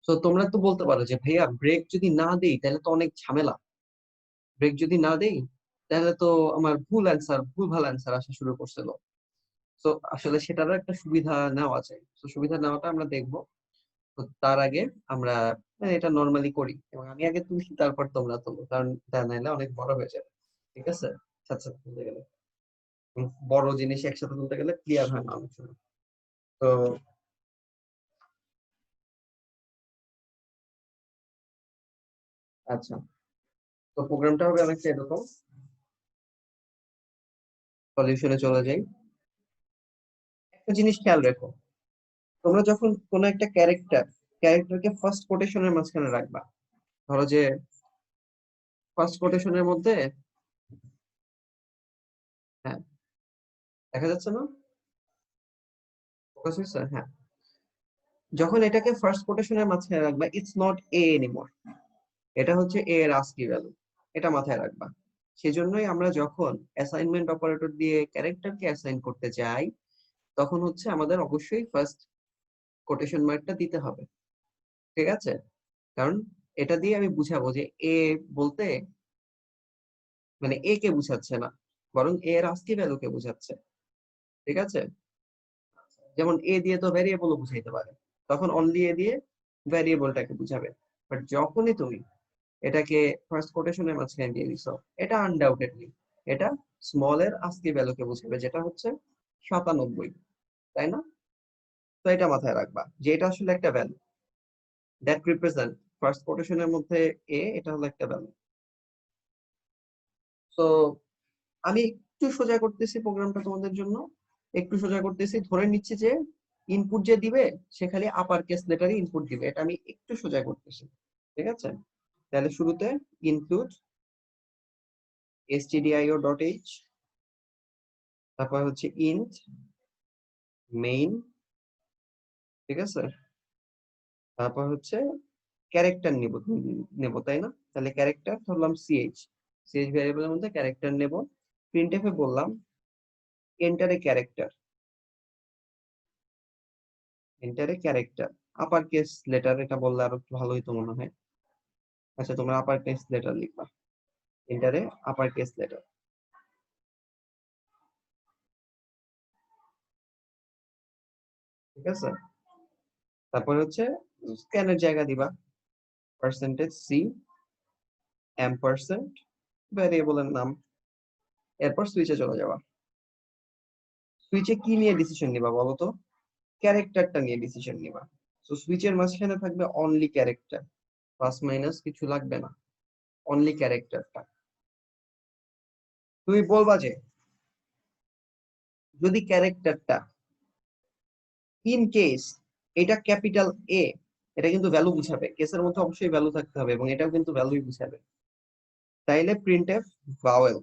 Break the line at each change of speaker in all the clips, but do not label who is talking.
তো তোমরা তো বলতে পারো যে ভাইয়া ব্রেক যদি না দেই তাহলে তো অনেক ঝামেলা। ব্রেক যদি না দেই তাহলে তো আমার ভুল ভাল অ্যান্সার আসা শুরু করছিল। তো আসলে সেটারও একটা সুবিধা নেওয়া যায়, তো সুবিধা নেওয়াটা আমরা দেখবো। তো তার আগে আমরা এটা নর্মালি করি, এবং আমি আগে তুলি তারপর তোমরা তোলো, কারণ তা নাইলে অনেক বড় হয়ে যাবে। ঠিক আছে, আচ্ছা তুলতে গেলে বড় জিনিস একসাথে তুলতে গেলে ক্লিয়ার হয় না অনেক সময়। তো আচ্ছা, তো প্রোগ্রামটা হবে অনেকটা এরকম। সলিউশনে চলে যাই। একটা জিনিস খেয়াল রেখো, তোমরা যখন কোনো একটা ক্যারেক্টারকে ফার্স্ট কোটেশনের মাঝখানে রাখবা, ধরো যে ফার্স্ট কোটেশনের মধ্যে, হ্যাঁ দেখা যাচ্ছে না, ফোকাস হয়েছে, হ্যাঁ। যখন এটাকে ফার্স্ট কোটেশনের মাঝখানে রাখবা, ইটস নট এ এনিমোর, এটা হচ্ছে এ এর আস্কি ভ্যালু, এটা মাথায় রাখবা। সেজন্যই আমরা যখন অ্যাসাইনমেন্ট অপারেটর দিয়ে ক্যারেক্টারকে অ্যাসাইন করতে যাই, তখন হচ্ছে আমাদের অবশ্যই ফার্স্ট কোটেশন মার্কটা দিতে হবে। ঠিক আছে, কারণ এটা দিয়ে আমি বুঝাবো যে এ বলতে মানে এ কে বুঝাচ্ছে না, বরং এ এর আস্কি ভ্যালুকে বুঝাচ্ছে। ঠিক আছে, যেমন এ দিয়ে তো ভ্যারিয়েবলও বুঝাইতে পারে, তখন অনলি এ দিয়ে ভ্যারিয়েবলটাকে বুঝাবে। বাট যখনই তুমি এটাকে ফার্স্ট কোটেশনের মাঝখানে দিয়ে দিছো, এটা আনডাউটেডলি এটা স্মল এর আস্কি ভ্যালুকে বুঝাবে, যেটা হচ্ছে 97, তাই না? তো এটা মাথায় রাখবা যে এটা আসলে একটা ভ্যালু দ্যাট রিপ্রেজেন্ট ফার্স্ট কোটেশনের মধ্যে এ, এটা হলো একটা ভ্যালু। তো আমি একটু সোজা করতেছি প্রোগ্রামটা তোমাদের জন্য, একটু সোজা করতেছি, ধরে নিচ্ছি যে ইনপুট যে দিবে সে খালি আপার কেস লেটারই ইনপুট দিবে, এটা আমি একটু সোজা করতেছি। ঠিক আছে, তাহলে শুরুতে ইনক্লুড stdio.h, তারপর হচ্ছে ইন্ট মেইন। ঠিক আছে, তারপর হচ্ছে ক্যারেক্টার নেব তাই না? তাহলে ক্যারেক্টার ধরলাম সিএইচ ভ্যারিয়েবলের মধ্যে ক্যারেক্টার নেব। প্রিন্টএফ এ বললাম এন্টারে ক্যারেক্টার, এন্টারে ক্যারেক্টার আপার কেস লেটার, এটা বললে আরো একটু ভালো হইতো মনে হয়। আচ্ছা, তোমরা আপার কেস লেটার লিখবা, এন্টারে আপার কেস লেটার। ঠিক আছে, তারপর হচ্ছে স্ক্যানের জায়গা দিবা %c এম্পারসেন্ট ভ্যারিয়েবলের নাম, এরপর সুইচে চলে যাবা। সুইচে কি নিয়ে ডিসিশন নিবা বলো তো? ক্যারেক্টারটা নিয়ে ডিসিশন নিবা। তো সুইচের মাঝখানে থাকবে অনলি ক্যারেক্টার, প্লাস মাইনাস কিছু লাগবে না, অনলি ক্যারেক্টারটা। তুমি বলবা যে যদি ক্যারেক্টারটা ইন কেস এটা ক্যাপিটাল এ, এটা কিন্তু ভ্যালু বুঝাবে, কেসের মধ্যে অবশ্যই ভ্যালু থাকতে হবে, এবং এটাও কিন্তু ভ্যালুই বুঝাবে। তাইলে প্রিন্টএফ ভাওয়েল,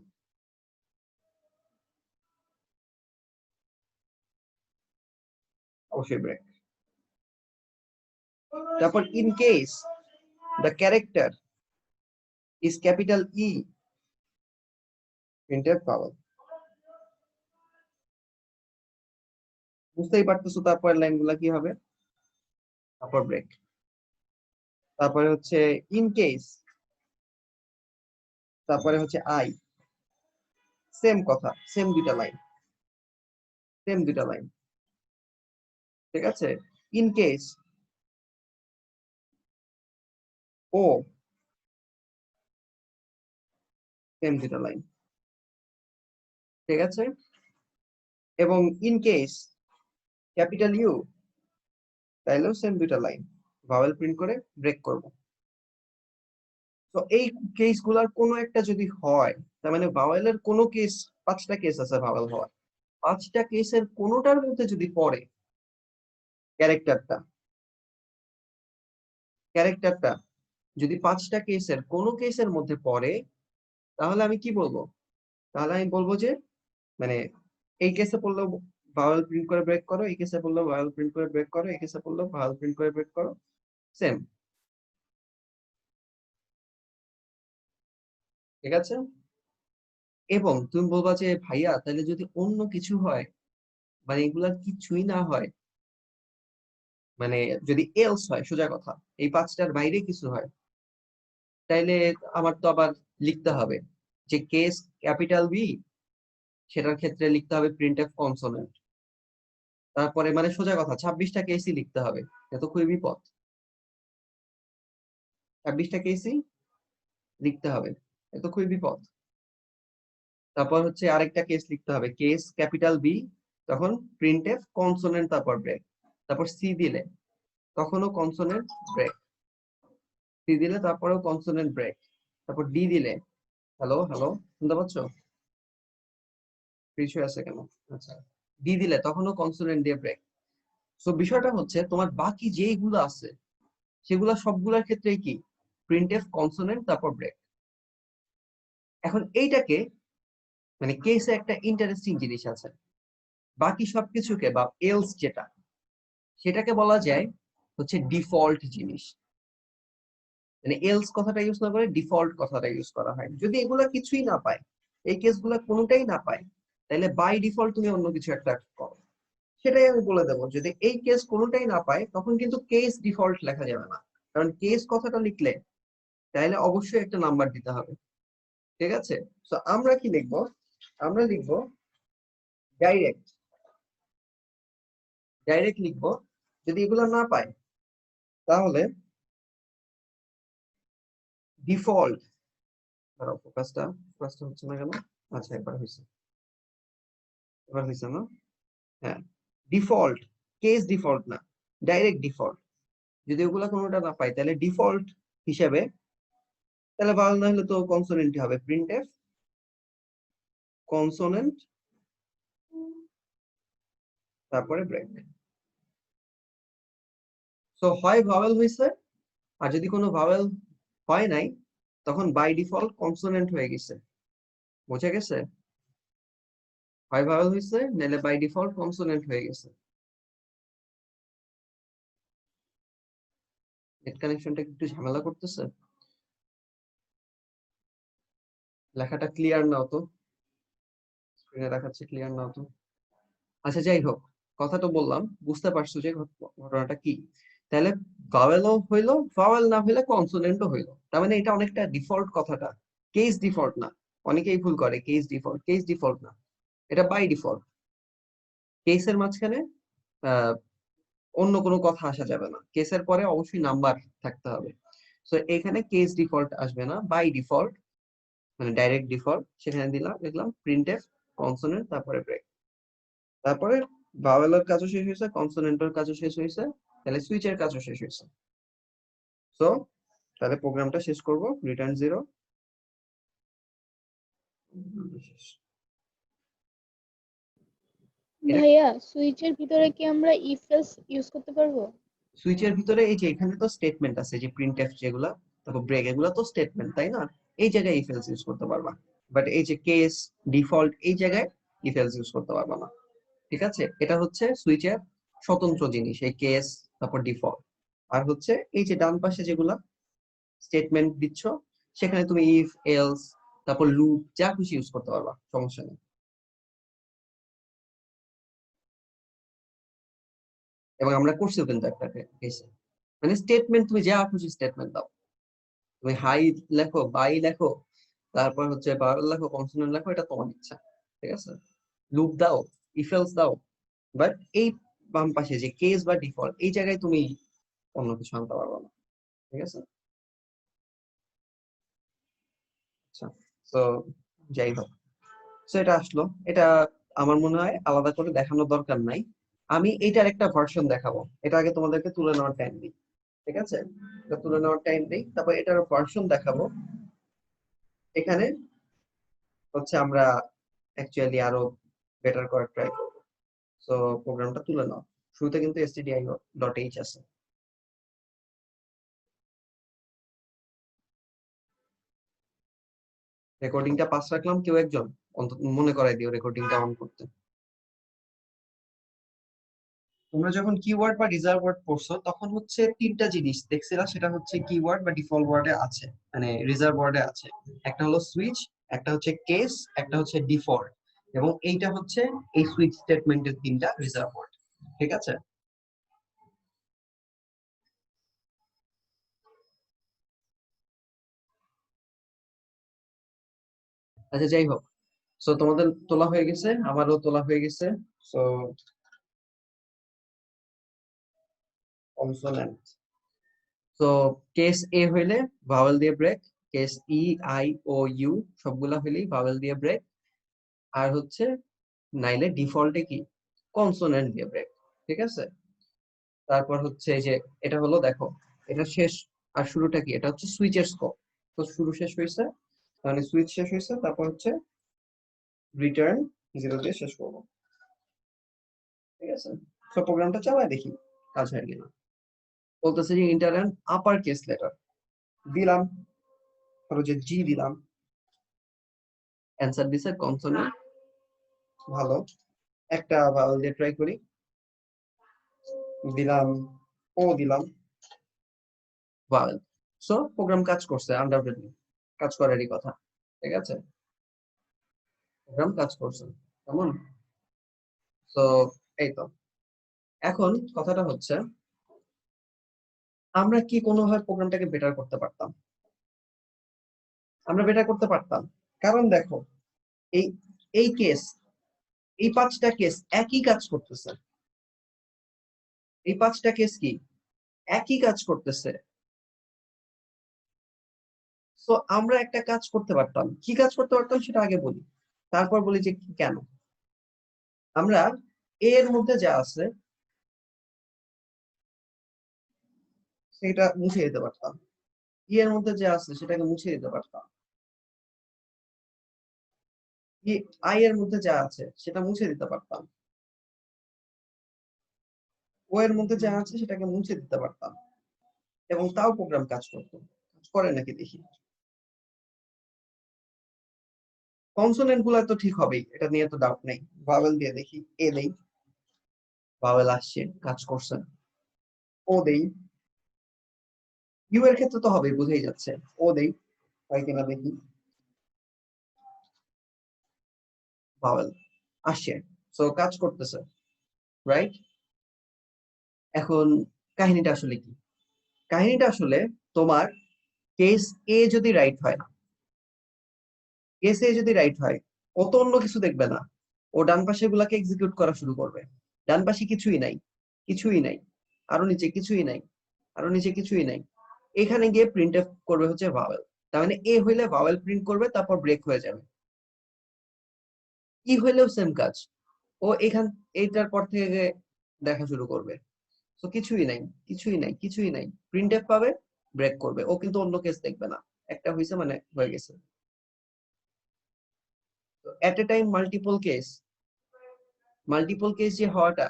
অবশ্যই ব্রেক। তারপর in case the character is capital E, printf vowel. বুঝতেই পারতেছো তারপর লাইন গুলা কি হবে, তারপর ব্রেক। তারপরে হচ্ছে ইন কেস, তারপরে হচ্ছে আই, সেম কথা, সেম দুইটা লাইন। ঠিক আছে, ইন কেস ও, সেম দুইটা লাইন। ঠিক আছে, এবং ইন কেস ক্যাপিটাল ইউ, তাইলেও সেম দুইটা লাইন, ভাওয়েল প্রিন্ট করে ব্রেক করব। তো এই কেস গুলার কোনো একটা যদি হয়, তার মানে ভাওয়েলের কোনো কেস, 5টা কেস আছে ভাওয়েল হওয়ার, 5টা কেসের কোনোটার মধ্যে যদি পড়ে ক্যারেক্টারটা, ক্যারেক্টারটা যদি 5টা কেসের কোনো কেসের মধ্যে পড়ে, তাহলে আমি কি বলবো? তাহলে আমি বলবো যে মানে এই কেসে পড়লেও ভাওয়েল প্রিন্ট করে ব্রেক করো, এই কেসে পড়লেও ভাওয়েল প্রিন্ট করে ব্রেক করো, এই কেসে পড়লেও ভাওয়েল প্রিন্ট করে ব্রেক করো, সেম। ঠিক আছে, এবং তুমি বলবা যে ভাইয়া তাহলে যদি অন্য কিছু হয়, মানে এগুলা কিছুই না হয়, মানে যদি এলস হয়, সোজা কথা, এই পাঁচটার বাইরে কিছু হয়, তাইলে আমার তো আবার লিখতে হবে যে কেস ক্যাপিটাল বি, সেটার ক্ষেত্রে লিখতে হবে প্রিন্টএফ কনসোনেন্ট। তারপরে মানে সোজা কথা 26টা কেসই লিখতে হবে, এত খুবই বিপদ। 26টা কেসই লিখতে হবে, এত খুবই বিপদ। তারপর হচ্ছে আরেকটা কেস লিখতে হবে, কেস ক্যাপিটাল বি, তখন প্রিন্টএফ কনসোনেন্ট তারপর ব্রেক। তারপর সি দিলে তখনও কনসোনেন্ট ব্রেক, সি দিলে তারপরেও কনসোনেন্ট ব্রেক। তারপর ডি দিলে, হ্যালো হ্যালো, শুনতে পাচ্ছ? ইস্যু আছে কেন? আচ্ছা, ডি দিলে তখনও কনসোনেন্ট দিয়ে ব্রেক। সো বিষয়টা হচ্ছে তোমার বাকি যেইগুলো আছে সেগুলা সবগুলোর ক্ষেত্রেই কি প্রিন্টএফ কনসোনেন্ট তারপর ব্রেক। এখন এইটাকে মানে কেসে একটা ইন্টারেস্টিং জিনিস আছে, বাকি সবকিছুকে বা এলস যেটা, সেটাকে বলা যায় হচ্ছে ডিফল্ট জিনিস। মানে এলস কথাটা ইউজ না করে ডিফল্ট কথাটা ইউজ করা হয়। যদি এগুলা কিছুই না পায়, এই কেসগুলা কোনোটাই না পায়, তাহলে বাই ডিফল্ট তুমি অন্য কিছু একটা করো। সেটাই আমি বলে দেবো, যদি এই কেস কোনোটাই না পায় তখন কিন্তু কেস ডিফল্ট লেখা যাবে না, কারণ কেস কথাটা লিখলে তাহলে অবশ্যই একটা নাম্বার দিতে হবে। ঠিক আছে, তো আমরা কি লিখবো? আমরা লিখবো ডাইরেক্ট, ডাইরেক্ট লিখবো। যদি এগুলো না পায় তাহলে ডিফল্ট, ধরো ফোকাসটা ফোকাসটা হচ্ছে না কেন? আচ্ছা একবার হয়েছে, এবার হয়েছে না? হ্যাঁ, ডিফল্ট, কেস ডিফল্ট না, ডাইরেক্ট ডিফল্ট। যদি ওগুলা কোনোটা না পাই তাহলে ডিফল্ট হিসেবে, তাহলে ভালো না হলে তো কনসোনেন্ট হবে, প্রিন্টএফ কনসোনেন্ট তারপরে ব্রেক। সো হয় ভাওয়েল হয়েছে, আর যদি কোনো ভাওয়েল হয় নাই তখন বাই ডিফল্ট কনসোনেন্ট হয়ে গেছে। বুঝে গেছে? হয় ভাওয়েল হয়েছে, নাহলে বাই ডিফল্ট কনসোনেন্ট হয়ে গেছে। নেট কানেকশনটা একটু ঝামেলা করতেছে, লেখাটা ক্লিয়ার নাও তো, স্ক্রিনে দেখাচ্ছে ক্লিয়ার নাও তো। আচ্ছা যাই হোক, কথা তো বললাম, বুঝতে পারছো যে ঘটনাটা কি। তাহলে ভাওয়েলও হইলো, ভাওয়েল না হইলে কনসোনেন্টও হইলো, তার মানে এটা অনেকটা ডিফল্ট কথাটা, কেস ডিফল্ট না। অনেকেই ভুল করে, কেস ডিফল্ট, কেস ডিফল্ট না, এটা বাই ডিফল্ট। কেসের মাঝখানে আহ অন্য কোনো কথা আসা যাবে না, কেসের পরে অবশ্যই নাম্বার থাকতে হবে। তো এখানে কেস ডিফল্ট আসবে না, বাই ডিফল্ট মানে ডাইরেক্ট ডিফল্ট, সেখানে দিলাম লিখলাম প্রিন্টএফ কনসোনেন্ট তারপরে ব্রেক। তারপরে ভাওয়েলের কাজও শেষ হয়েছে, কনসোনেন্টের কাজও শেষ হয়েছে, তাহলে সুইচের কাজও শেষ হয়েছে। সো তাহলে প্রোগ্রামটা শেষ করব, রিটার্ন 0। এটা
ভাইয়া সুইচের ভিতরে কি আমরা ইফ এলস ইউজ করতে পারবো?
সুইচের ভিতরে এই যে এখানে তো স্টেটমেন্ট আছে, যে প্রিন্টএফ যেগুলা, তারপর ব্রেক, এগুলা তো স্টেটমেন্ট তাই না? এই জায়গায় ইফ এলস ইউজ করতে পারবা, বাট এই যে কেস ডিফল্ট এই জায়গায় ইফ এলস ইউজ করতে পারবা না। ঠিক আছে, এটা হচ্ছে সুইচের স্বতন্ত্র জিনিস, এই কেস তারপর ডিফল্ট। আর হচ্ছে এই যে ডান পাশে যেগুলা স্টেটমেন্ট দিচ্ছ, সেখানে তুমি ইফ এলস তারপর লুপ যা খুশি ইউজ করতে পারবা, সমস্যা নেই। এবং আমরা করছিও কিন্তু একটা কেসে, মানে স্টেটমেন্ট তুমি যা খুশি স্টেটমেন্ট দাও, তুমি হাই লেখো, বাই লেখো, তারপর হচ্ছে ভাওয়েল লেখো, কনসোনেন্ট লেখো, এটা তোমার ইচ্ছা। ঠিক আছে, লুপ দাও, ইফ এলস দাও, বাট এই বাম পাশে যে কেস বা ডিফল্ট এই জায়গায় তুমি অন্য কিছু আনতে পারবে না। ঠিক আছে, আচ্ছা, তো যাই হোক, তো এটা আসলো, এটা আমার মনে হয় আলাদা করে দেখানোর দরকার নাই। আমি এটার একটা ভার্সন দেখাবো, এটা আগে তোমাদেরকে তুলে নেওয়ার টাইম দিই। ঠিক আছে, এটা তুলে নেওয়ার টাইম দিই, তারপর এটার ভার্সন দেখাবো। এখানে হচ্ছে আমরা অ্যাকচুয়ালি আরো বেটার করার ট্রাই করবো। সো প্রোগ্রামটা তুলে নাও, শুরুতে কিন্তু stdio.h আছে। রেকর্ডিংটা পাস রাখলাম, কেউ একজন অন্তত মনে করাই দিও রেকর্ডিংটা অন করতে। তোমরা যখন কিওয়ার্ড বা রিজার্ভ ওয়ার্ড পড়ছো তখন হচ্ছে তিনটা জিনিস দেখছিলা, সেটা হচ্ছে কিওয়ার্ড বা ডিফল্ট ওয়ার্ডে আছে, মানে রিজার্ভ ওয়ার্ডে আছে। একটা হলো সুইচ, একটা হচ্ছে কেস, একটা হচ্ছে ডিফল্ট, এবং এইটা হচ্ছে এই সুইচ স্টেটমেন্টের তিনটা রিজার্ভ ওয়ার্ড। ঠিক আছে, আচ্ছা যাই হোক, সো তোমাদের তোলা হয়ে গেছে, আমারও তোলা হয়ে গেছে। সো কনসোনেন্ট, তো কেস এ হইলে ভাওয়েল দিয়ে break, case E I O U সবগুলা হইলেই ভাওয়েল দিয়ে ব্রেক, আর হচ্ছে নাইলে ডিফল্টে কি কনসোনেন্ট দিয়ে ব্রেক। ঠিক আছে, তারপর হচ্ছে এই যে এটা হলো দেখো, এটা শেষ আর শুরুটা কি, এটা হচ্ছে সুইচের স্কোপ। তো শুরু শেষ হয়েছে, মানে সুইচ শেষ হয়েছে, তারপর হচ্ছে রিটার্ন 0 দিয়ে শেষ করবো। ঠিক আছে, তো প্রোগ্রামটা চালায় দেখি কাজ হয় কিনা। বলতেছে যে inter and upper case letter দিলাম, ধরো যে জি দিলাম, অ্যান্সার দিছে কনসোনেন্ট। ভালো, একটা ভাওয়েল দিয়ে ট্রাই করি, দিলাম ও দিলাম ভাওয়েল। সো প্রোগ্রাম কাজ করছে, আন্ডারস্ট্যান্ডিং কাজ করারই কথা। ঠিক আছে, প্রোগ্রাম কাজ করছে কেমন। তো এই তো, এখন কথাটা হচ্ছে আমরা কি কোনোভাবে প্রোগ্রামটাকে বেটার করতে পারতাম? আমরা বেটার করতে পারতাম, কারণ দেখো এই এই কেস, এই 5টা কেস একই কাজ করতেছে। এই 5টা কেস কি একই কাজ করতেছে। তো আমরা একটা কাজ করতে পারতাম, কি কাজ করতে পারতাম সেটা আগে বলি, তারপর বলি যে কেন। আমরা এর মধ্যে যা আছে সেটা মুছে দিতে পারতাম, ই এর মধ্যে যা আছে সেটাকে মুছে দিতে পারতাম, ই আই এর মধ্যে যা আছে সেটা মুছে দিতে পারতাম, ও এর মধ্যে যা আছে সেটাকে মুছে দিতে পারতাম, এবং তাও প্রোগ্রাম কাজ করতো। কাজ করে নাকি দেখি। কনসোনেন্ট গুলা তো ঠিক হবেই, এটা নিয়ে তো ডাউট নেই। ভাওয়েল দিয়ে দেখি, এ দেই, ভাওয়েল আসছে, কাজ করছে। ও দেই, ইউ এর ক্ষেত্রে তো হবেই, বুঝেই যাচ্ছে। ও দেই, হয় কিনা দেখি, ভাওয়েল আসছে, সো কাজ করতেছে, রাইট। এখন কাহিনীটা আসলে কি? কাহিনীটা আসলে তোমার কেস এ যদি রাইট হয়, কেস এ যদি রাইট হয়, ও তো অন্য কিছু দেখবে না, ও ডান পাশে গুলাকে এক্সিকিউট করা শুরু করবে। ডান পাশে কিছুই নাই, কিছুই নাই, আরো নিচে কিছুই নাই, আরো নিচে কিছুই নাই। এখানে গিয়ে প্রিন্ট করবে হচ্ছে ভাওয়েল। তার মানে এ হইলে ভাওয়েল প্রিন্ট করবে, তারপর ব্রেক হয়ে যাবে। ই হইলেও সেম কাজ, ও এখান এইটার পর থেকে দেখা শুরু করবে। তো কিছুই নাই, কিছুই নাই, কিছুই নাই, প্রিন্ট পাবে, ব্রেক করবে। ও কিন্তু অন্য কেস দেখবে না, একটা হয়েছে মানে হয়ে গেছে। At a time multiple case, multiple case যে হওয়াটা,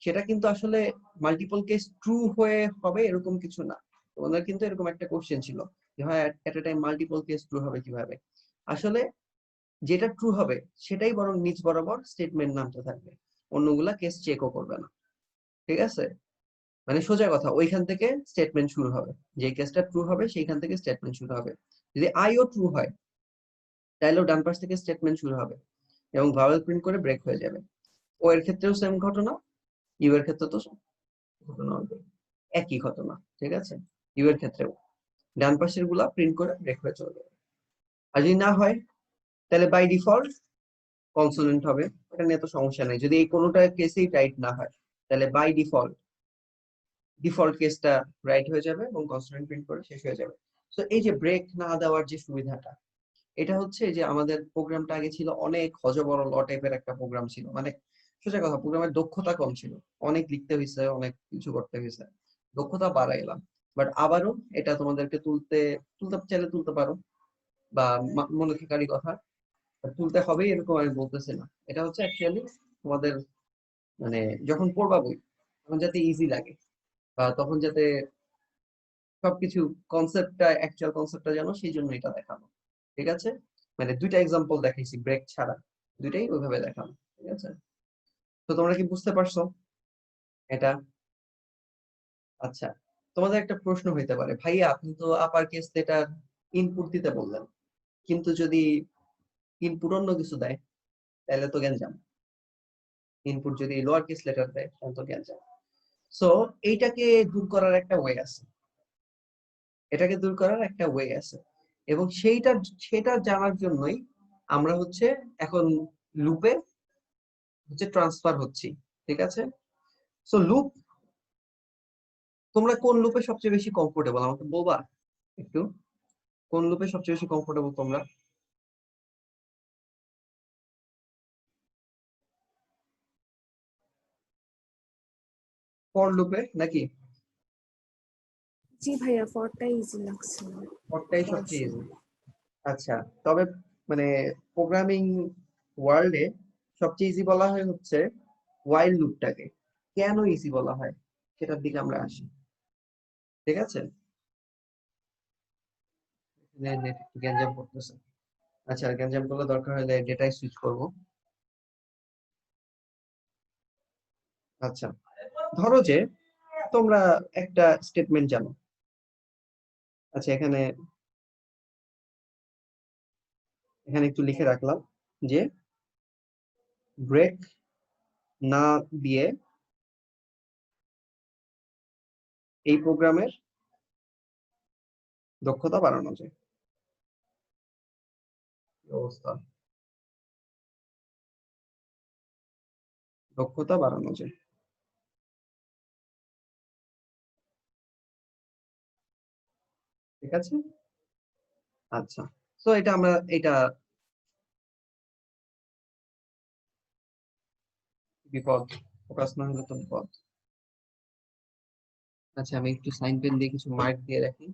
সেটা কিন্তু আসলে মাল্টিপল কেস ট্রু হয়ে হবে এরকম কিছু না। তোমাদের কিন্তু এরকম একটা কোশ্চেন ছিল যে হয় at a time multiple case true হবে কিভাবে। আসলে যেটা ট্রু হবে সেটাই বরং নিচ বরাবর স্টেটমেন্ট নামতে থাকবে, অন্যগুলা কেস চেকও করবে না। ঠিক আছে, মানে সোজা কথা, ওইখান থেকে স্টেটমেন্ট শুরু হবে। যে কেসটা ট্রু হবে সেইখান থেকে স্টেটমেন্ট শুরু হবে। যদি আইও ট্রু হয়, তাহলেও ডান পাশ থেকে স্টেটমেন্ট শুরু হবে এবং ভাওয়েল প্রিন্ট করে ব্রেক হয়ে যাবে। ও এর ক্ষেত্রেও সেম ঘটনা, ইউ এর ক্ষেত্রে তো ঘটনা হবে একই ঘটনা। ঠিক আছে, ইউ এর ক্ষেত্রেও ডান পাশের গুলা প্রিন্ট করে ব্রেক হয়ে চলে যাবে। আর যদি না হয়, তাহলে বাই ডিফল্ট কনসোনেন্ট হবে, এটা নিয়ে তো সমস্যা নাই। যদি এই কোনোটা কেসেই রাইট না হয়, তাহলে বাই ডিফল্ট ডিফল্ট কেসটা রাইট হয়ে যাবে এবং কনসোনেন্ট প্রিন্ট করে শেষ হয়ে যাবে। তো এই যে ব্রেক না দেওয়ার যে সুবিধাটা, এটা হচ্ছে যে আমাদের প্রোগ্রামটা আগে ছিল অনেক হজবরল টাইপের একটা প্রোগ্রাম ছিল, মানে সোজা কথা প্রোগ্রামের দক্ষতা কম ছিল, অনেক লিখতে হয়েছে, অনেক কিছু করতে হয়েছে, দক্ষতা বাড়াইলাম। বাট আবারও এটা তোমাদেরকে তুলতে তুলতে চাইলে তুলতে পারো, বা মনে থাকারই কথা, তুলতে হবে এরকম আমি বলতেছি না। এটা হচ্ছে অ্যাকচুয়ালি তোমাদের মানে যখন পড়বা বই, তখন যাতে ইজি লাগে, বা তখন যাতে সবকিছু কনসেপ্টটা অ্যাকচুয়াল কনসেপ্টটা জানো, সেই জন্য এটা দেখানো। ঠিক আছে, মানে দুইটা এক্সাম্পল দেখাইছি ব্রেক ছাড়া, দুইটাই ওইভাবে দেখানো। ঠিক আছে, তো তোমরা কি বুঝতে পারছো এটা? আচ্ছা, তোমাদের একটা প্রশ্ন হইতে পারে, ভাইয়া আপনি তো আপার কেস লেটার ইনপুট দিতে বললেন, কিন্তু যদি ইনপুট অন্য কিছু দেয় তাহলে তো গ্যাঞ্জাম। ইনপুট যদি লোয়ার কেস লেটার দেয় তাহলে তো গ্যাঞ্জাম। সো এইটাকে দূর করার একটা ওয়ে আছে, এটাকে দূর করার একটা ওয়ে আছে, এবং সেটা জানার জন্যই আমরা হচ্ছে এখন লুপে হচ্ছে ট্রান্সফার হচ্ছি, ঠিক আছে? সো লুপ, তোমরা কোন লুপে সবচেয়ে বেশি কমফোর্টেবল আমাকে বলবা একটু? কোন লুপে সবচেয়ে বেশি কমফোর্টেবল তোমরা? ফর লুপে নাকি?
জি ভাইয়া, ফরটা ইজি লাগছে আমার।
ফরটাই সবচেয়ে ইজি। আচ্ছা, তবে মানে প্রোগ্রামিং ওয়ার্ল্ডে সবচেয়ে ইজি বলা হয় হচ্ছে ওয়াইল লুপটাকে। কেন ইজি বলা হয় সেটার দিকে আমরা আসি, ঠিক আছে? নেট একটু গ্যাঞ্জাম করতেছে। আচ্ছা, গ্যাঞ্জাম করলে দরকার হলে ডেটায় সুইচ করব। আচ্ছা, ধরো যে তোমরা একটা স্টেটমেন্ট জানো। আচ্ছা, এখানে এখানে একটু লিখে রাখলাম যে ব্রেক না দিয়ে এই প্রোগ্রামের দক্ষতা বাড়ানো যায়। কি অবস্থা, দক্ষতা বাড়ানো যায়, ঠিক আছে? আচ্ছা, তো এটা আমরা এটা বিপদ, ফোকাস না হলে তো বিপদ। আচ্ছা, আমি একটু সাইন পেন দিয়ে কিছু মার্ক দিয়ে রাখি।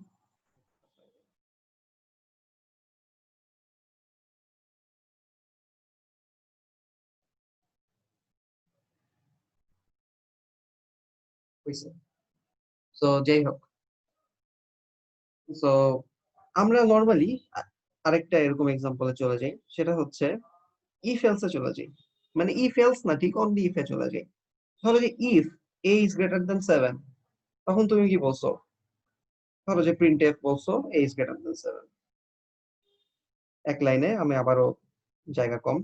তো যাই হোক, তো আমরা নর্মালি আরেকটা এরকম এক্সাম্পলে চলে যাই, সেটা হচ্ছে ইফ এলসে চলে যাই। মানে ইফ এলস না, ঠিক অনলি ইফে চলে যাই। ধরো যে if a is greater than 7, তখন তুমি কি বলছো? ধরো যে প্রিন্ট এফ বলছো a ইজ গ্রেটার দ্যান 7, এক লাইনে আমি আবারও জায়গা কম,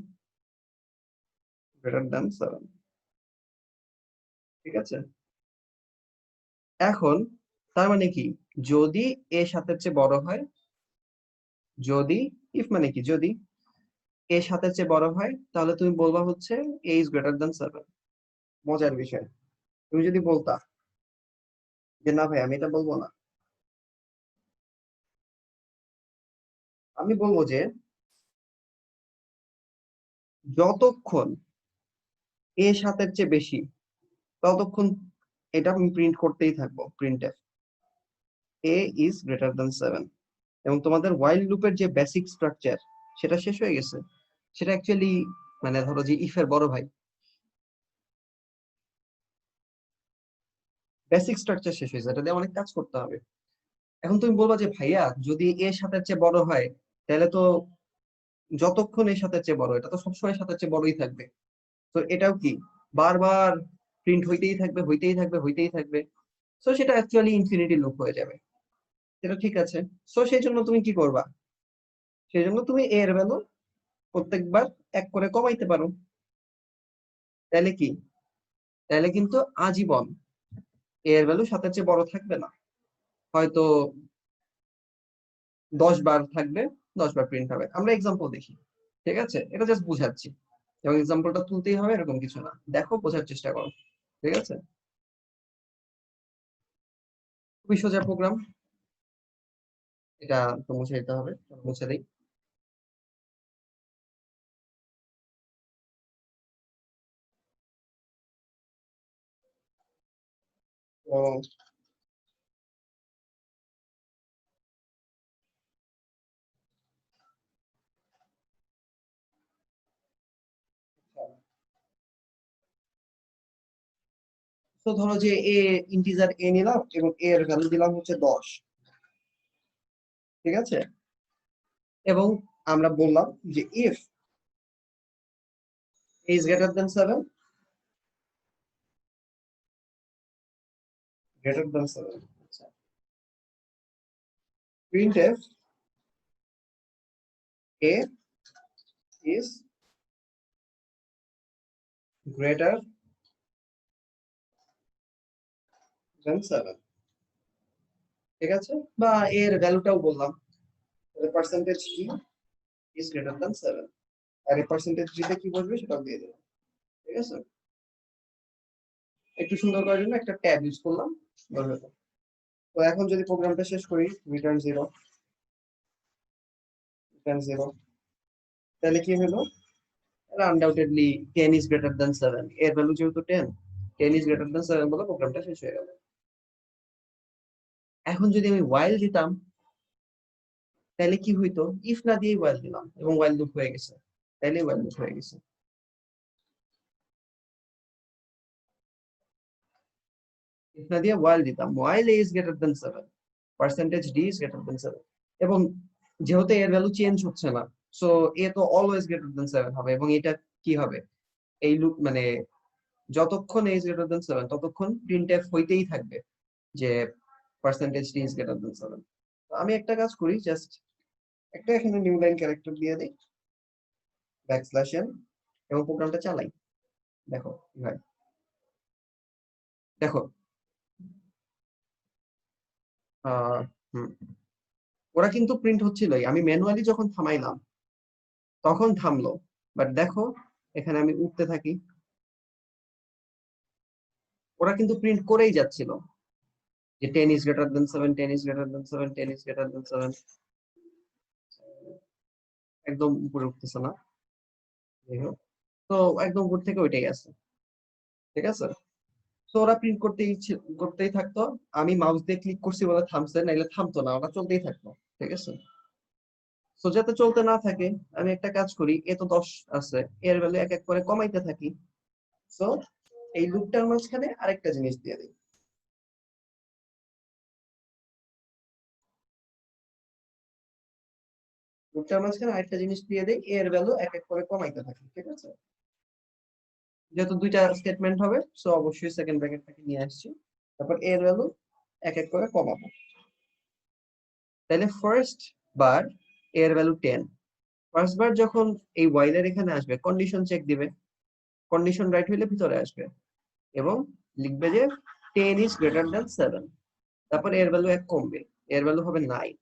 গ্রেটার দ্যান 7, ঠিক আছে? এখন তার মানে কি, যদি a সাতের চেয়ে বড় হয়, যদি ইফ মানে কি, যদি a সাতের চেয়ে বড় হয় তাহলে তুমি বলবা হচ্ছে a ইজ গ্রেটার দ্যান 7। মজার বিষয়, তুমি যদি বলতা যে না ভাই আমি এটা বলবো না, আমি বলবো যে যতক্ষণ a সাতের চেয়ে বেশি ততক্ষণ এটা আমি প্রিন্ট করতেই থাকবো, print F a is greater than 7। এবং তোমাদের ওয়াইল লুপের যে বেসিক স্ট্রাকচার সেটা শেষ হয়ে গেছে। সেটা অ্যাকচুয়ালি মানে ধরো যে ইফ এর বড় ভাই, বেসিক স্ট্রাকচার শেষ হয়েছে, এটা দিয়ে অনেক কাজ করতে হবে। এখন তুমি বলবা যে ভাইয়া যদি এর সাথে চেয়ে বড় হয় তাহলে তো যতক্ষণ এর সাথে চেয়ে বড়, এটা তো সবসময় সাথে চেয়ে বড়ই থাকবে। তো এটাও কি বারবার প্রিন্ট হইতেই থাকবে, হইতেই থাকবে, হইতেই থাকবে। তো সেটা অ্যাকচুয়ালি ইনফিনিটি লুপ হয়ে যাবে। সেটা ঠিক আছে। তো সেই জন্য তুমি কি করবা? সেই জন্য তুমি এর ভ্যালু প্রত্যেকবার এক করে কমাইতে পারো। তাহলে কি, তাহলে কিন্তু আজীবন এর ভ্যালু সাথে চেয়ে বড় থাকবে না, হয়তো 10 বার থাকবে, 10 বার প্রিন্ট হবে। আমরা এক্সাম্পল দেখি, ঠিক আছে? এটা জাস্ট বুঝাচ্ছি, এবং এক্সাম্পলটা তুলতেই হবে এরকম কিছু না, দেখো বোঝার চেষ্টা করো, ঠিক আছে? খুবই সোজা প্রোগ্রাম, এটা তো মুছে দিতে হবে, মুছে দিই। তো তো ধরো যে এ ইন্টিজার এ নিলাম এবং এ এর ভ্যালু দিলাম হচ্ছে 10, ঠিক আছে? এবং আমরা বললাম যে if a is greater than 7, greater than 7, আচ্ছা, printf a is greater than 7, ঠিক আছে? বা এর ভ্যালুটাও বললাম, পার্সেন্টেজ কি is greater than 7। আর এই পার্সেন্টেজ দিতে কি বসবে সেটাও দিয়ে দেবো, ঠিক আছে। একটু সুন্দর করার জন্য একটা ট্যাব ইউজ করলাম, বলবে তো। তো এখন যদি প্রোগ্রামটা শেষ করি, রিটার্ন 0, রিটার্ন 0, তাহলে কি হলো? আনডাউটেডলি 10 is greater than 7, এর ভ্যালু যেহেতু 10 is greater than 7 বলে প্রোগ্রামটা শেষ হয়ে গেল। এখন যদি আমি while দিতাম তাহলে কি হইতো? ইফ না দিয়ে while দিলাম এবং while লুপ হয়ে গেছে, তাহলে while লুপ হয়ে গেছে। ইফ না দিয়ে while দিতাম, while a is greater than 7, percentage d is greater than 7, এবং যেহেতু এর ভ্যালু চেঞ্জ হচ্ছে না, সো এ তো অলওয়েজ গ্রেটার দেন 7 হবে, এবং এটা কি হবে? এই লুপ মানে যতক্ষণ a is greater than 7 ততক্ষণ printf হইতেই থাকবে যে percentage d is greater than 7। তো আমি একটা কাজ করি, জাস্ট একটা এখানে নিউ লাইন ক্যারেক্টার দিয়ে দিই, ব্যাকস্ল্যাশ n, এবং প্রোগ্রামটা চালাই। দেখো কি হয়, দেখো আহ হুম, ওরা কিন্তু প্রিন্ট হচ্ছিলই, আমি ম্যানুয়ালি যখন থামাইলাম তখন থামলো, বাট দেখো এখানে আমি উঠতে থাকি, ওরা কিন্তু প্রিন্ট করেই যাচ্ছিল যে 10 is greater than 7, 10 is greater than 7, 10 is greater than 7, একদম উপরে উঠতেছে না। যাই হোক, তো একদম উপর থেকে ওইটাই আছে, ঠিক আছে। তো ওরা প্রিন্ট করতেই থাকতো, আমি মাউস দিয়ে ক্লিক করছি বলে থামছে, নাইলে থামতো না, ওরা চলতেই থাকতো, ঠিক আছে। তো যাতে চলতে না থাকে আমি একটা কাজ করি, এ তো 10 আছে, এর ভ্যালু এক এক করে কমাইতে থাকি। সো এই লুপটার মাঝখানে আরেকটা জিনিস দিয়ে দিই, লুপটার মাঝখানে আরেকটা জিনিস দিয়ে দিই, এর ভ্যালু এক এক করে কমাইতে থাকি, ঠিক আছে। যেহেতু দুইটা স্টেটমেন্ট হবে, সো অবশ্যই সেকেন্ড ব্র্যাকেটটাকে নিয়ে আসছি, তারপর এর ভ্যালু এক এক করে কমাবো। তাহলে ফার্স্ট বার এর ভ্যালু 10, ফার্স্ট বার যখন এই while এর এখানে আসবে কন্ডিশন চেক দিবে, কন্ডিশন রাইট হইলে ভিতরে আসবে এবং লিখবে যে 10 is greater than 7, তারপর এর ভ্যালু 1 কমবে, এর ভ্যালু হবে 9,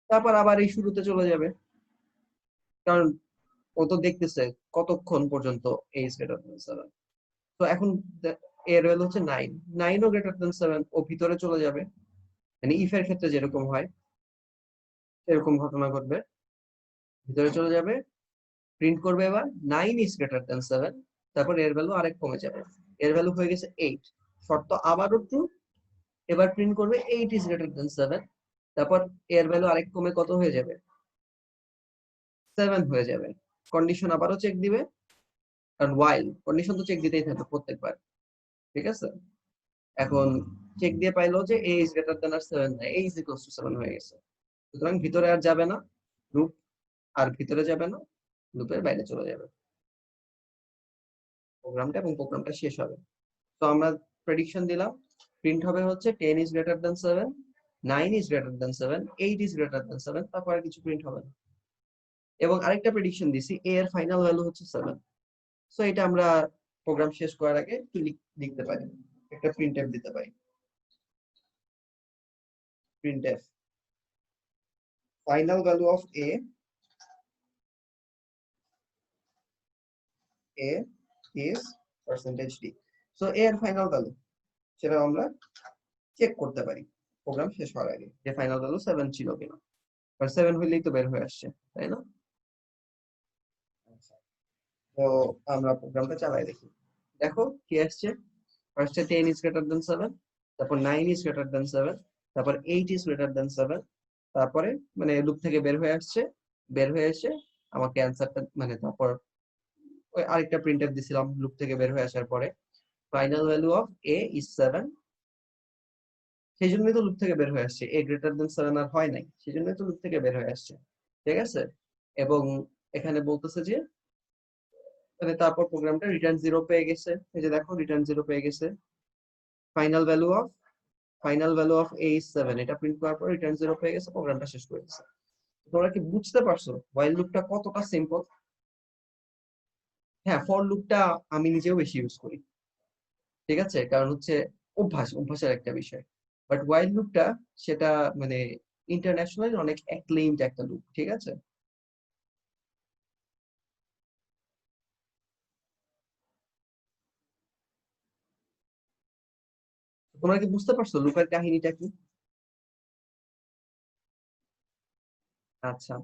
তারপর আবার এই শুরুতে চলে যাবে, কারণ ও তো দেখতেছে কতক্ষণ পর্যন্ত a is greater than 7। তো এখন এর ভ্যালু হচ্ছে 9, 9 ও greater than 7, ও ভিতরে চলে যাবে, মানে ইফ এর ক্ষেত্রে যেরকম হয় এরকম ঘটনা ঘটবে, ভিতরে চলে যাবে, প্রিন্ট করবে এবার 9 is greater than 7, তারপর এর ভ্যালু আরেক কমে যাবে, এর ভ্যালু হয়ে গেছে 8, শর্ত আবারও ট্রু, এবার প্রিন্ট করবে 8 is greater than 7, তারপর এর ভ্যালু আরেক কমে কত হয়ে যাবে? 7 হয়ে যাবে, কন্ডিশন আবারও চেক দিবে, কারণ while কন্ডিশন তো চেক দিতেই থাকবে প্রত্যেকবার, ঠিক আছে। এখন চেক দিয়ে পাইলো যে a is greater than or 7, a is equals to 7 হয়ে গেছে, সুতরাং ভিতরে আর যাবে না, লুপ আর ভিতরে যাবে না, লুপের বাইরে চলে যাবে প্রোগ্রামটা, এবং প্রোগ্রামটা শেষ হবে। তো আমরা প্রেডিকশন দিলাম, প্রিন্ট হবে হচ্ছে 10 is greater than 7, 9 is greater than 7, 8 is greater than 7, তারপর আর কিছু প্রিন্ট হবে না। এবং আরেকটা প্রেডিকশন দিছি, a এর ফাইনাল ভ্যালু হচ্ছে 7। সো এটা আমরা প্রোগ্রাম শেষ করার আগে একটু লিখতে পারি, একটা প্রিন্টএফ দিতে পারি, printf final value of a is percentage d। So a এর ফাইনাল ভ্যালু সেটা আমরা চেক করতে পারি প্রোগ্রাম শেষ হওয়ার আগে, যে ফাইনাল ভ্যালু 7 ছিল কিনা, আর 7 হইলেই তো বের হয়ে আসছে, তাই না? তো আমরা প্রোগ্রামটা চালাই দেখি, দেখো কি আসছে, ফার্স্টে 10 is greater than 7, তারপর 9 is greater than 7, তারপর 8 is greater than 7, তারপরে মানে লুপ থেকে বের হয়ে আসছে, বের হয়ে এসে আমাকে অ্যানসারটা মানে তারপর ওই আরেকটা প্রিন্টএফ দিছিলাম লুপ থেকে বের হয়ে আসার পরে, final value of a is 7, সেই জন্যই তো লুপ থেকে বের হয়ে আসছে, a greater than 7 আর হয় নাই, সেই জন্যই তো লুপ থেকে বের হয়ে আসছে, ঠিক আছে। এবং এখানে বলতেছে যে মানে তারপর প্রোগ্রামটা রিটার্ন 0 পেয়ে গেছে, এই যে দেখো রিটার্ন 0 পেয়ে গেছে, final value of a is 7, এটা প্রিন্ট করার পর রিটার্ন 0 পেয়ে গেছে, প্রোগ্রামটা শেষ করে দিয়েছে। তোমরা কি বুঝতে পারছো while লুপটা কতটা সিম্পল? হ্যাঁ, ফর লুপটা আমি নিজেও বেশি ইউজ করি, ঠিক আছে, কারণ হচ্ছে অভ্যাসের একটা বিষয়, বাট while লুপটা সেটা মানে ইন্টারন্যাশনাল অনেক অ্যাক্লেইমড একটা লুপ, ঠিক আছে। তোমরা কি বুঝতে পারছো লুপের কাহিনীটা কি? আচ্ছা,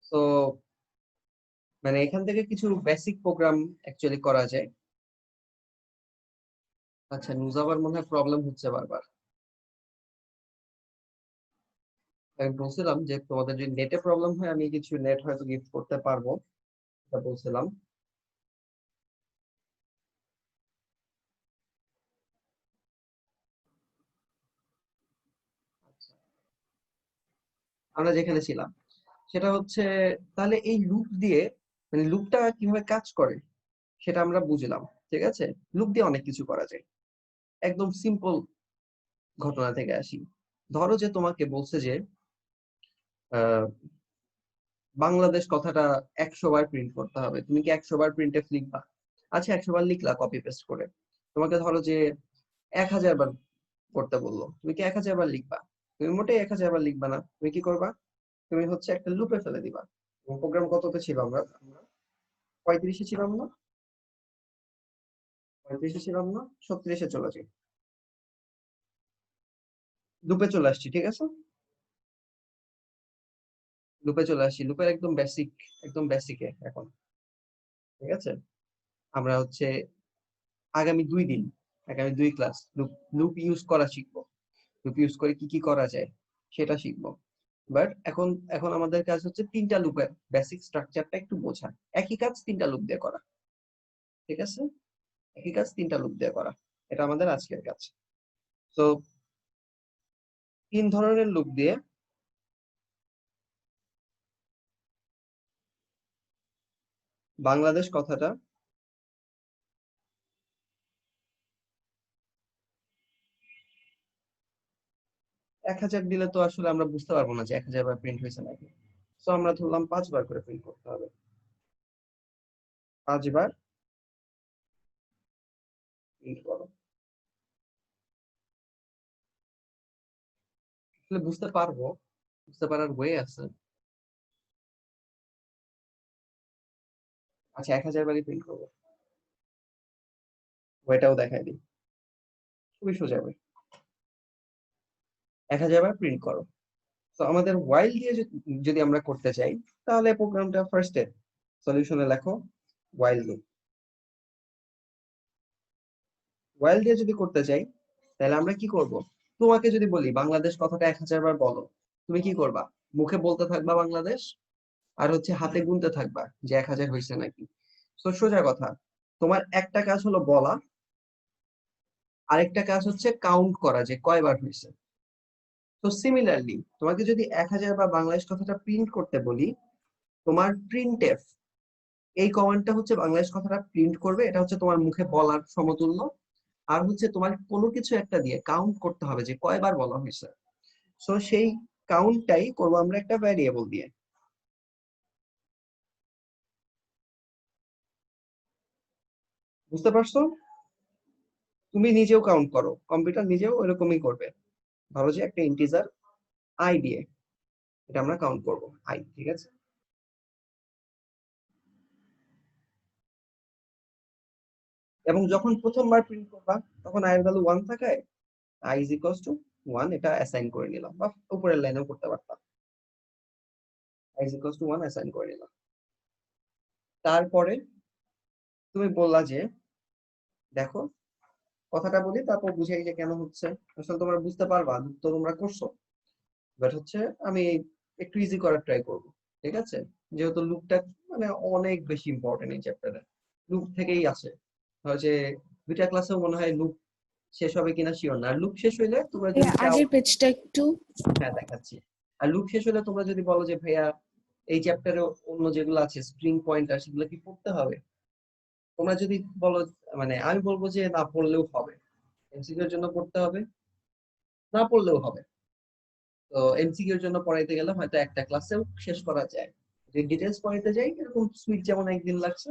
তো মানে এখান থেকে কিছু বেসিক প্রোগ্রাম অ্যাকচুয়ালি করা যায়। আচ্ছা, নুজাবার মনে হয় প্রবলেম হচ্ছে বারবার। আমি বলছিলাম যে তোমাদের যদি নেটে প্রবলেম হয় আমি কিছু নেট হয়তো গিফট করতে পারবো, এটা বলছিলাম। আচ্ছা, আমরা যেখানে ছিলাম সেটা হচ্ছে, তাহলে এই লুপ দিয়ে মানে লুপটা কিভাবে কাজ করে সেটা আমরা বুঝলাম। ঠিক আছে, লুপ দিয়ে অনেক কিছু করা যায়। একদম সিম্পল ঘটনা থেকে আসি। ধরো যে তোমাকে বলছে যে আহ, বাংলাদেশ কথাটা 100 বার প্রিন্ট করতে হবে, তুমি কি 100 বার প্রিন্টএফ লিখবা? আচ্ছা, 100 বার লিখলা কপি পেস্ট করে। তোমাকে ধরো যে 1000 বার করতে বললো, তুমি কি 1000 বার লিখবা? তুমি মোটেই 1000 বার লিখবা না। তুমি কি করবা? তুমি হচ্ছে একটা লুপে ফেলে দিবা। প্রোগ্রাম কততে ছিল আমরা? আমরা 35-এ ছিলাম না? 35-এ ছিলাম না? 36-এ চলে যাই, লুপে চলে আসছি। ঠিক আছে, লুপে চলে আসছি, লুপের একদম বেসিক, একদম বেসিকে এখন। ঠিক আছে, আমরা হচ্ছে আগামী 2 দিন, আগামী 2 ক্লাস লুপ লুপ ইউজ করা শিখবো। লুপ ইউজ করে কি কি করা যায় সেটা শিখবো। বাট এখন এখন আমাদের কাজ হচ্ছে 3টা লুপের বেসিক স্ট্রাকচারটা একটু বোঝা। একই কাজ 3টা লুপ দিয়ে করা। ঠিক আছে, একই কাজ 3টা লুপ দিয়ে করা, এটা আমাদের আজকের কাজ। তো 3 ধরনের লুপ দিয়ে বাংলাদেশ কথাটা 1000 দিলে তো আসলে আমরা বুঝতে পারবো না যে 1000 বার প্রিন্ট হয়েছে নাকি। তো আমরা ধরলাম 5 বার করে প্রিন্ট করতে হবে। 5 বার প্রিন্ট করো। আসলে বুঝতে পারবো, বুঝতে পারার ওয়ে আছে। আচ্ছা, 1000 বারই প্রিন্ট করবো, ওইটাও দেখাই দিই। খুবই সোজা হবে। 1000 বার প্রিন্ট করো। তো আমাদের ওয়াইল দিয়ে যদি আমরা করতে চাই, তাহলে প্রোগ্রামটা ফার্স্টে সলিউশনে লেখো ওয়াইল লুপ। ওয়াইল দিয়ে যদি করতে চাই তাহলে আমরা কি করব? তোমাকে যদি বলি বাংলাদেশ কথাটা 1000 বার বলো, তুমি কি করবা? মুখে বলতে থাকবা বাংলাদেশ, আর হচ্ছে হাতে গুনতে থাকবা যে 1000 হয়েছে নাকি। তো সোজা কথা, তোমার একটা কাজ হলো বলা, আরেকটা কাজ হচ্ছে কাউন্ট করা যে কয়বার হয়েছে। তো সিমিলারলি তোমাকে যদি 1000 বা বাংলাদেশ কথাটা প্রিন্ট করতে বলি, তোমার প্রিন্টএফ এই কমান্ডটা হচ্ছে বাংলাদেশ কথাটা প্রিন্ট করবে, এটা হচ্ছে তোমার মুখে বলার সমতুল্য। আর হচ্ছে তোমার কোনো কিছু একটা দিয়ে কাউন্ট করতে হবে যে কয়বার বলা হয়েছে। সো সেই কাউন্টটাই করবো আমরা একটা ভ্যারিয়েবল দিয়ে। বুঝতে পারছো? তুমি নিজেও কাউন্ট করো, কম্পিউটার নিজেও এরকমই করবে। ধরো যে একটা ইন্টিজার আই দিয়ে এটা আমরা কাউন্ট করব, আই। ঠিক আছে, এবং যখন প্রথমবার প্রিন্ট করবা তখন আই এর ভ্যালু 1 থাকায় আই ইজ ইকুয়ালস টু 1 এটা অ্যাসাইন করে নিলাম, বা উপরের লাইনেও করতে পারতাম। I is equals two 1 assign করে নিলাম। তারপরে তুমি বললা যে দেখো কথাটা বলি তারপর বুঝাই যে কেন হচ্ছে। আসলে তোমরা বুঝতে পারবা, তো তোমরা করছো। বাট হচ্ছে আমি একটু ইজি করার ট্রাই করব। ঠিক আছে, যেহেতু লুপটা মানে অনেক বেশি ইম্পর্টেন্ট এই চ্যাপ্টারে, লুপ থেকেই আছে। হচ্ছে 2টা ক্লাসেও মনে হয় লুপ শেষ হবে কিনা শিওর না। আর লুপ শেষ হইলে তোমরা যদি চাও,
আগের পেজটা একটু
হ্যাঁ দেখাচ্ছি। আর লুপ শেষ হলে তোমরা যদি বলো যে ভাইয়া এই চ্যাপ্টারে অন্য যেগুলো আছে স্ট্রিং পয়েন্টার সেগুলো কি পড়তে হবে, তোমরা যদি বলো, মানে আমি বলবো যে না পড়লেও হবে। এমসিকিউ এর জন্য পড়তে হবে, না পড়লেও হবে। তো এমসিকিউ এর জন্য পড়াইতে গেলে হয়তো একটা ক্লাসেও শেষ করা যায়। যদি ডিটেলস পড়াইতে যাই এরকম সুইট যেমন একদিন লাগছে,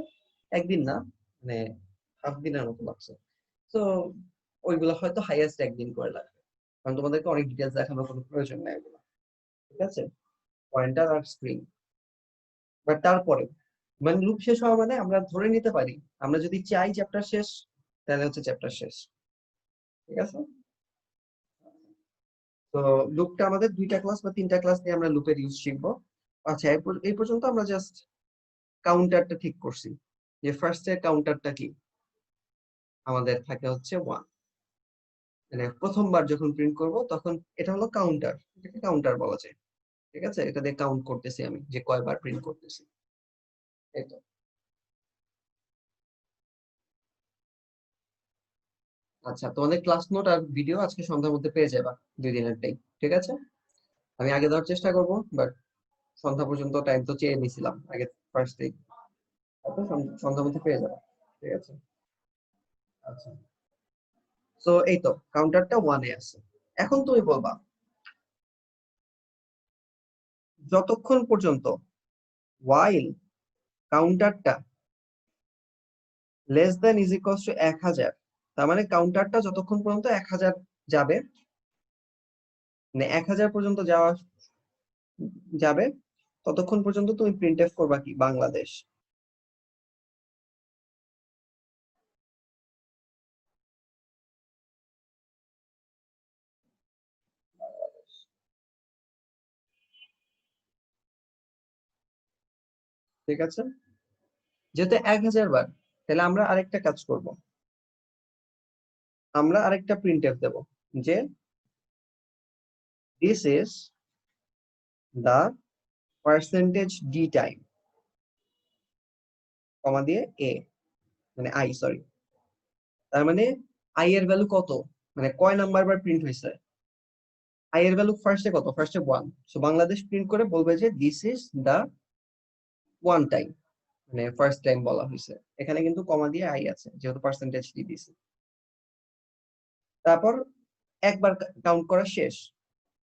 একদিন না মানে হাফ দিনের মতো লাগছে। তো ওইগুলো হয়তো হাইয়েস্ট একদিন করে লাগবে, কারণ তোমাদেরকে অনেক ডিটেলস দেখানোর কোনো প্রয়োজন নেই এগুলো। ঠিক আছে, পয়েন্টার আর স্প্রিং। বাট তারপরে মানে লুপ শেষ হওয়া মানে আমরা ধরে নিতে পারি আমরা যদি চাই চ্যাপ্টার শেষ তাহলে হচ্ছে চ্যাপ্টার শেষ। ঠিক আছে? তো লুপটা আমাদের 2টা ক্লাস বা 3টা ক্লাস নিয়ে আমরা লুপের ইউজ শিখবো। আচ্ছা, এই পর্যন্ত আমরা জাস্ট কাউন্টারটা ঠিক করছি, যে ফার্স্ট এর কাউন্টারটা কি আমাদের থাকে হচ্ছে 1, মানে প্রথমবার যখন প্রিন্ট করব তখন এটা হলো কাউন্টার, এটাকে কাউন্টার বলা যায়। ঠিক আছে, এটা দিয়ে কাউন্ট করতেছি আমি যে কয়বার প্রিন্ট করতেছি। এই তো। আচ্ছা, তোমাদের ক্লাস নোট আর ভিডিও আজকে সন্ধ্যার মধ্যে পেয়ে যাবা, 2 দিনেরটাই। ঠিক আছে, আমি আগে দেওয়ার চেষ্টা করব, বাট সন্ধ্যা পর্যন্ত টাইম তো চেয়ে নিছিলাম আগে ফার্স্ট ডে, তারপর সন্ধ্যার মধ্যে পেয়ে যাবা। ঠিক আছে, আচ্ছা। তো এই তো কাউন্টারটা 1 এ আছে। এখন তুমি বলবা যতক্ষণ পর্যন্ত while কাউন্টারটা less than is equals to 1000, তার মানে কাউন্টারটা যতক্ষণ পর্যন্ত 1000 যাবে, মানে 1000 পর্যন্ত যাবে ততক্ষণ পর্যন্ত তুমি প্রিন্টএফ করবা কি বাংলাদেশ। ঠিক আছে, যেহেতু 1000 বার, তাহলে আমরা আরেকটা কাজ করব, আমরা আরেকটা প্রিন্টএফ দেব যে this is the percentage d time, comma দিয়ে এ, মানে আই, সরি। তার মানে আই এর ভ্যালু কত, মানে কয় নাম্বার বার প্রিন্ট হয়েছে। আই এর ভ্যালু ফার্স্টে কত, ফার্স্টে 1, সো বাংলাদেশ প্রিন্ট করে বলবে যে দিস ইজ দা 1 টাইম, মানে ফার্স্ট টাইম বলা হয়েছে। এখানে কিন্তু কমা দিয়ে আই আছে যেহেতু পার্সেন্টেজ ডি দিছে। তারপর একবার কাউন্ট করা শেষ,